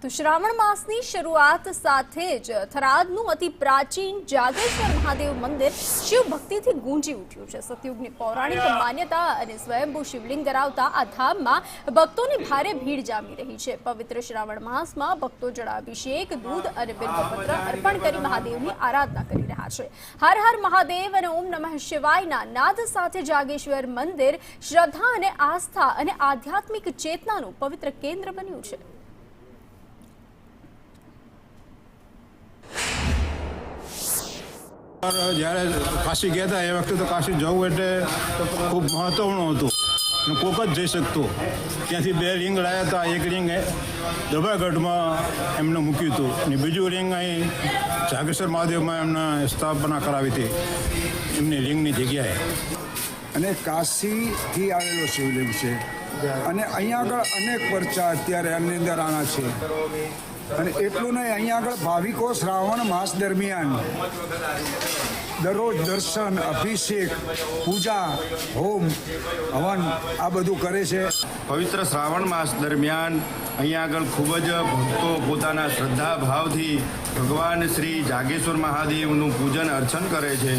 તો શ્રાવણ માસની શરૂઆત સાથે જ થરાદનું અતિ પ્રાચીન જાગેશ્વર મહાદેવ મંદિર શિવ ભક્તિથી ગુંજી ઉઠ્યું છે। સતયુગની પૌરાણિક માન્યતા અને સ્વયંભૂ શિવલિંગ ધરાવતા આ ધામમાં ભક્તોની ભારે ભીડ જામી રહી છે। પવિત્ર શ્રાવણ માસમાં ભક્તો જળાભિષેક, દૂધ અને બિલ્વપત્ર અર્પણ કરી મહાદેવની આરાધના કરી રહ્યા છે। હર હર મહાદેવ અને ઓમ નમઃ શિવાયના નાદ સાથે જાગેશ્વર મંદિર શ્રદ્ધા અને આસ્થા અને આધ્યાત્મિક ચેતનાનું પવિત્ર કેન્દ્ર બન્યું છે। જ્યારે કાશી ગયા હતા એ વખતે તો કાશી જવું એટલે ખૂબ મહત્વનું હતું અને કોક જ જઈ શકતું। ત્યાંથી 2 રિંગ લાવ્યા હતા। એક રિંગ દબાગઢમાં એમને મૂક્યું હતું અને બીજું રિંગ અહીં જાગેશ્વર મહાદેવમાં એમને સ્થાપના કરાવી હતી એમની રિંગની જગ્યાએ। અને કાશીથી આવેલો શિવલિંગ છે અને અહીંયા આગળ અનેક પરચા અત્યારે એમની અંદર આના છે। અને એટલું નહીં, અહીંયા આગળ ભાવિકો શ્રાવણ માસ દરમિયાન દરરોજ દર્શન, અભિષેક, પૂજા, હોમ, હવન આ બધું કરે છે। પવિત્ર શ્રાવણ માસ દરમિયાન અહીંયા આગળ ખૂબ જ ભક્તો પોતાના શ્રદ્ધા ભાવથી ભગવાન શ્રી જાગેશ્વર મહાદેવનું પૂજન અર્ચન કરે છે।